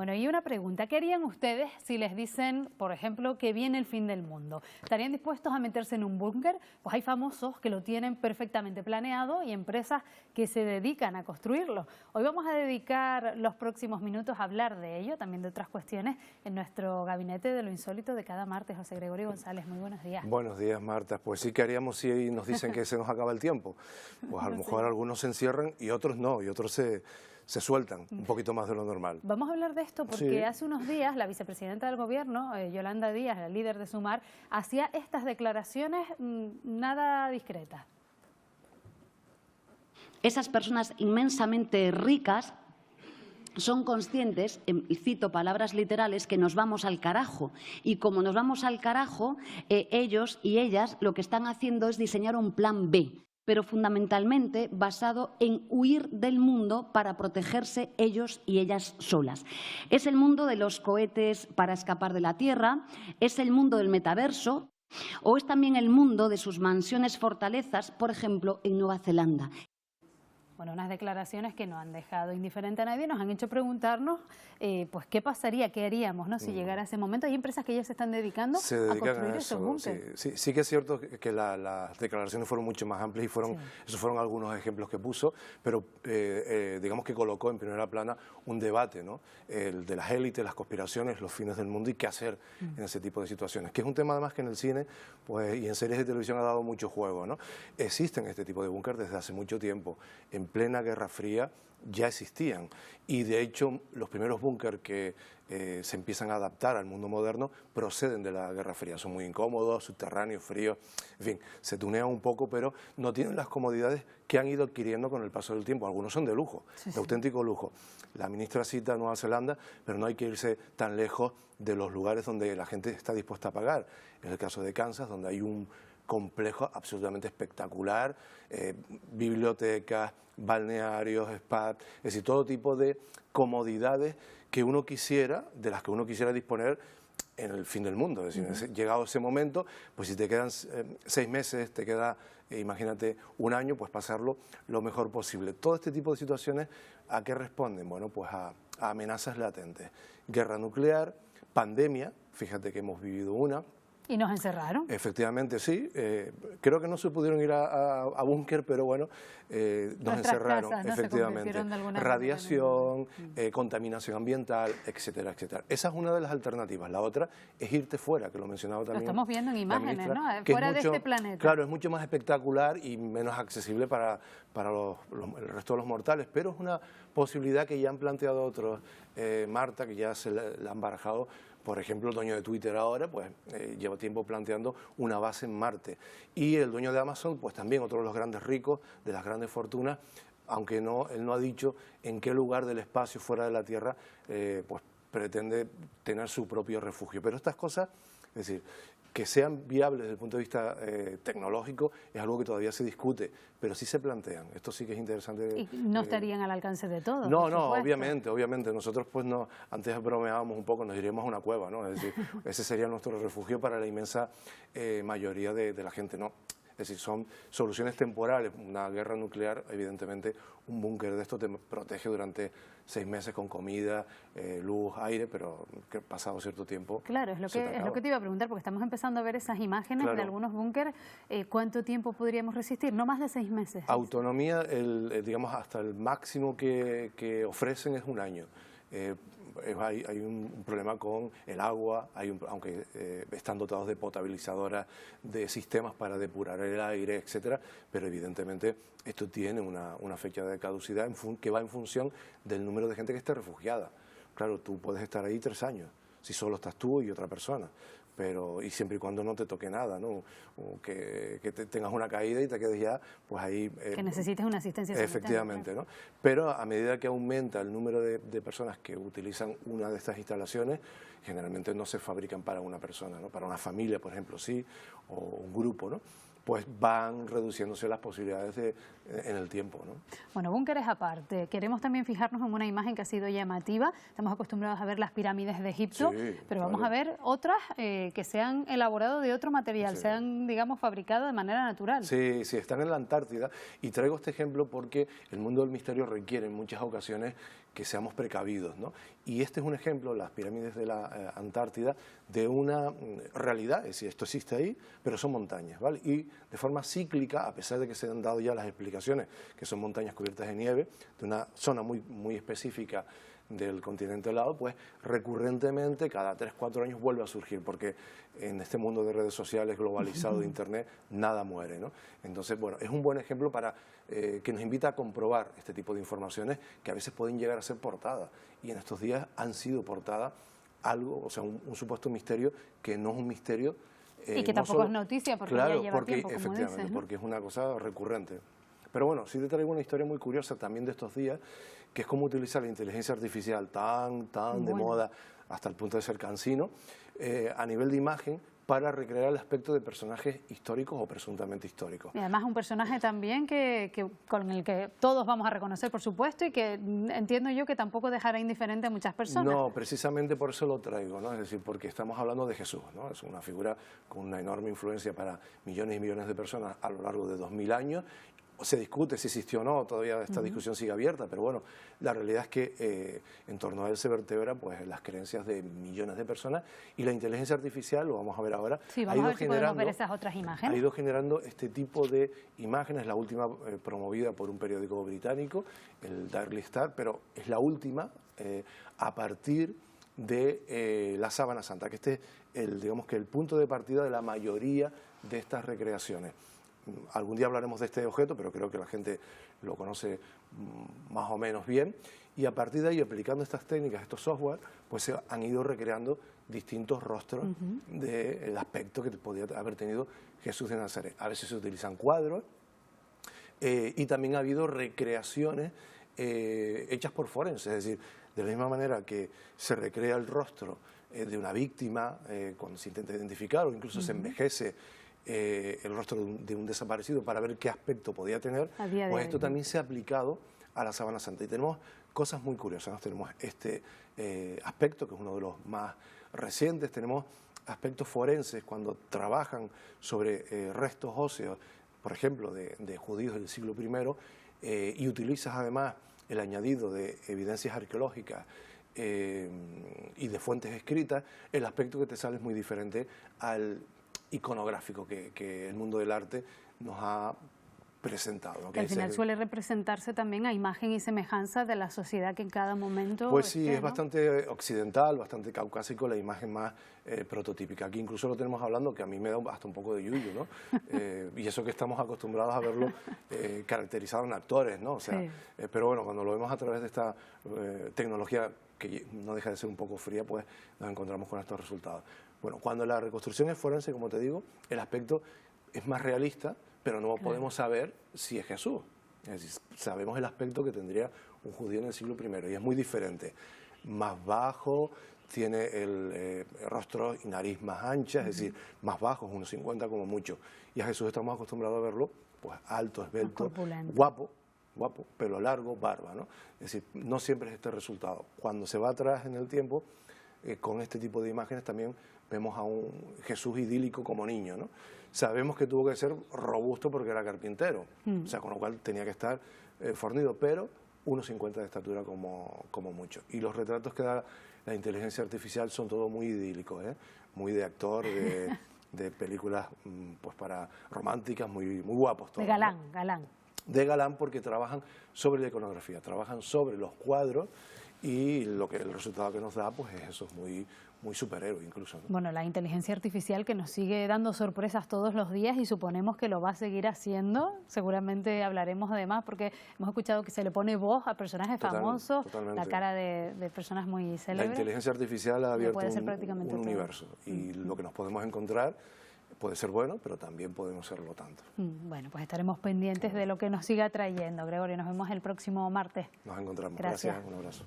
Bueno, y una pregunta, ¿qué harían ustedes si les dicen, por ejemplo, que viene el fin del mundo? ¿Estarían dispuestos a meterse en un búnker? Pues hay famosos que lo tienen perfectamente planeado y empresas que se dedican a construirlo. Hoy vamos a dedicar los próximos minutos a hablar de ello, también de otras cuestiones, en nuestro gabinete de lo insólito de cada martes. José Gregorio González, muy buenos días. Buenos días, Marta. Pues sí, ¿qué haríamos si nos dicen que se nos acaba el tiempo? Pues a lo mejor algunos se encierran y otros no, y otros se sueltan un poquito más de lo normal. Vamos a hablar de esto porque hace unos días la vicepresidenta del Gobierno, Yolanda Díaz, la líder de Sumar, hacía estas declaraciones nada discretas. Esas personas inmensamente ricas son conscientes, y cito palabras literales, que nos vamos al carajo. Y como nos vamos al carajo, ellos y ellas lo que están haciendo es diseñar un plan B, pero fundamentalmente basado en huir del mundo para protegerse ellos y ellas solas. Es el mundo de los cohetes para escapar de la Tierra, es el mundo del metaverso, o es también el mundo de sus mansiones fortalezas, por ejemplo, en Nueva Zelanda. Bueno, unas declaraciones que no han dejado indiferente a nadie, nos han hecho preguntarnos pues qué pasaría, qué haríamos, ¿no? Si llegara ese momento. Hay empresas que ya se están dedicando a construir esos búnkeres. Sí que es cierto que las declaraciones fueron mucho más amplias y esos fueron algunos ejemplos que puso, pero digamos que colocó en primera plana un debate, ¿no? El de las élites, las conspiraciones, los fines del mundo y qué hacer en ese tipo de situaciones, que es un tema además que en el cine pues, y en series de televisión ha dado mucho juego, ¿no? Existen este tipo de búnker desde hace mucho tiempo. En plena Guerra Fría ya existían y de hecho los primeros búnker que se empiezan a adaptar al mundo moderno proceden de la Guerra Fría. Son muy incómodos, subterráneos, fríos, en fin, se tunean un poco, pero no tienen las comodidades que han ido adquiriendo con el paso del tiempo. Algunos son de lujo, de auténtico lujo. La ministra cita Nueva Zelanda, pero no hay que irse tan lejos de los lugares donde la gente está dispuesta a pagar. En el caso de Kansas, donde hay un complejo absolutamente espectacular, bibliotecas, balnearios, spas, es decir, todo tipo de comodidades que uno quisiera, de las que uno quisiera disponer en el fin del mundo. Es decir, llegado ese momento, pues si te quedan 6 meses, te queda, imagínate, un año, pues pasarlo lo mejor posible. Todo este tipo de situaciones, ¿a qué responden? Bueno, pues a amenazas latentes. Guerra nuclear, pandemia, fíjate que hemos vivido una. ¿Y nos encerraron? Efectivamente, sí. Creo que no se pudieron ir a búnker, pero bueno, nos encerraron, casas, ¿no? Efectivamente. Radiación, contaminación ambiental, etcétera, etcétera. Esa es una de las alternativas. La otra es irte fuera, que lo mencionaba también. Lo estamos viendo en imágenes, ministra, ¿no? Fuera de este planeta. Claro, es mucho más espectacular y menos accesible para el resto de los mortales, pero es una posibilidad que ya han planteado otros, Marta, que ya se la han barajado. Por ejemplo, el dueño de Twitter ahora pues, lleva tiempo planteando una base en Marte. Y el dueño de Amazon, pues también otro de los grandes ricos, de las grandes fortunas, aunque él no ha dicho en qué lugar del espacio fuera de la Tierra pues pretende tener su propio refugio. Pero estas cosas, es decir, que sean viables desde el punto de vista tecnológico es algo que todavía se discute, pero sí se plantean. Esto sí que es interesante. Y no estarían al alcance de todos. No, obviamente. Nosotros pues antes bromeábamos un poco, nos iríamos a una cueva, ¿no? Es decir, ese sería nuestro refugio para la inmensa mayoría de la gente, ¿no? Es decir, son soluciones temporales. Una guerra nuclear, evidentemente, un búnker de esto te protege durante 6 meses con comida, luz, aire, pero que pasado cierto tiempo. Claro, es lo que te iba a preguntar, porque estamos empezando a ver esas imágenes de algunos búnkeres. ¿Cuánto tiempo podríamos resistir? No más de 6 meses. Autonomía, digamos, hasta el máximo que ofrecen es 1 año. Hay un problema con el agua, aunque están dotados de potabilizadoras, de sistemas para depurar el aire, etcétera, pero evidentemente esto tiene una fecha de caducidad que va en función del número de gente que esté refugiada. Claro, tú puedes estar ahí 3 años, si solo estás tú y otra persona. Y siempre y cuando no te toque nada, ¿no? O que tengas una caída y te quedes ya, pues ahí... que necesites una asistencia sanitaria. Efectivamente, ¿no? Pero a medida que aumenta el número de personas que utilizan una de estas instalaciones, generalmente no se fabrican para una persona, ¿no? Para una familia, por ejemplo, sí, o un grupo, ¿no? pues van reduciéndose las posibilidades en el tiempo, ¿no? Bueno, búnkeres aparte, queremos también fijarnos en una imagen que ha sido llamativa. Estamos acostumbrados a ver las pirámides de Egipto, Sí, pero vamos claro. a ver otras que se han elaborado de otro material, Sí. se han, digamos, fabricado de manera natural. Sí, sí, están en la Antártida y traigo este ejemplo porque el mundo del misterio requiere en muchas ocasiones que seamos precavidos, ¿no? Y este es un ejemplo, las pirámides de la Antártida, de una realidad, es decir, esto existe ahí, pero son montañas, ¿vale? Y de forma cíclica, a pesar de que se han dado ya las explicaciones, que son montañas cubiertas de nieve, de una zona muy, muy específica del continente helado, pues recurrentemente cada 3-4 años vuelve a surgir, porque en este mundo de redes sociales globalizado de Internet nada muere, ¿no? Entonces, bueno, es un buen ejemplo para que nos invita a comprobar este tipo de informaciones que a veces pueden llegar a ser portadas, y en estos días han sido portadas algo, o sea, un supuesto misterio que no es un misterio. Y que no tampoco solo- es noticia porque claro, ya lleva porque, tiempo, como efectivamente, dices, ¿no? porque es una cosa recurrente. Pero bueno, sí te traigo una historia muy curiosa también de estos días, que es cómo utilizar la inteligencia artificial tan de Bueno. moda, hasta el punto de ser cansino, a nivel de imagen, para recrear el aspecto de personajes históricos o presuntamente históricos. Y además un personaje también con el que todos vamos a reconocer, por supuesto, y que entiendo yo que tampoco dejará indiferente a muchas personas. No, precisamente por eso lo traigo, ¿no? Es decir, porque estamos hablando de Jesús, ¿no? Es una figura con una enorme influencia para millones y millones de personas a lo largo de 2000 años. Se discute si existió o no, todavía esta discusión sigue abierta, pero bueno, la realidad es que en torno a él se vertebra pues las creencias de millones de personas, y la inteligencia artificial, lo vamos a ver ahora, Sí, vamos a ver si podemos ver esas otras imágenes. ha ido generando este tipo de imágenes, la última promovida por un periódico británico, el Daily Star, pero es la última a partir de la Sábana Santa, que este es digamos que el punto de partida de la mayoría de estas recreaciones. Algún día hablaremos de este objeto, pero creo que la gente lo conoce más o menos bien, y a partir de ahí, aplicando estas técnicas, estos software, pues se han ido recreando distintos rostros del aspecto que podía haber tenido Jesús de Nazaret. A veces se utilizan cuadros, y también ha habido recreaciones hechas por forenses, es decir, de la misma manera que se recrea el rostro de una víctima cuando se intenta identificar, o incluso se envejece el rostro de un desaparecido para ver qué aspecto podía tener, A día de pues hoy, esto ¿no? también se ha aplicado a la Sábana Santa. Y tenemos cosas muy curiosas, ¿no? Tenemos este aspecto, que es uno de los más recientes, tenemos aspectos forenses cuando trabajan sobre restos óseos, por ejemplo, de judíos del siglo I, y utilizas además el añadido de evidencias arqueológicas y de fuentes escritas, el aspecto que te sale es muy diferente al iconográfico que el mundo del arte nos ha presentado, ¿no? Que al final suele representarse también a imagen y semejanza de la sociedad que en cada momento... Pues sí, esté, es ¿no? bastante occidental, bastante caucásico, la imagen más prototípica. Aquí incluso lo tenemos hablando, que a mí me da hasta un poco de yuyu, ¿no? Y eso que estamos acostumbrados a verlo caracterizado en actores, ¿no? O sea, Sí. pero bueno, cuando lo vemos a través de esta tecnología que no deja de ser un poco fría, pues nos encontramos con estos resultados. Bueno, cuando la reconstrucción es forense, como te digo, el aspecto es más realista, pero no podemos saber si es Jesús. Es decir, sabemos el aspecto que tendría un judío en el siglo I, y es muy diferente. Más bajo, tiene el rostro y nariz más ancha, es decir, más bajo, 1,50 como mucho. Y a Jesús estamos acostumbrados a verlo pues alto, esbelto, corpulento. guapo, pelo largo, barba, ¿no? Es decir, no siempre es este resultado. Cuando se va atrás en el tiempo, con este tipo de imágenes también vemos a un Jesús idílico como niño, ¿no? Sabemos que tuvo que ser robusto porque era carpintero, o sea, con lo cual tenía que estar fornido, pero 1,50 de estatura como mucho. Y los retratos que da la inteligencia artificial son todos muy idílicos, muy de actor, de películas pues para románticas, muy guapos todos. De galán, ¿no? galán. De galán, porque trabajan sobre la iconografía, trabajan sobre los cuadros, y el resultado que nos da pues es eso, muy superhéroe incluso, ¿no? Bueno, la inteligencia artificial que nos sigue dando sorpresas todos los días, y suponemos que lo va a seguir haciendo. Seguramente hablaremos además, porque hemos escuchado que se le pone voz a personajes famosos, totalmente. la cara de personas muy La célebres. inteligencia artificial ha abierto puede ser prácticamente un todo. universo, y lo que nos podemos encontrar puede ser bueno, pero también podemos serlo tanto. Bueno, pues estaremos pendientes de lo que nos siga trayendo. Gregorio, nos vemos el próximo martes. Nos encontramos. Gracias. Gracias, un abrazo.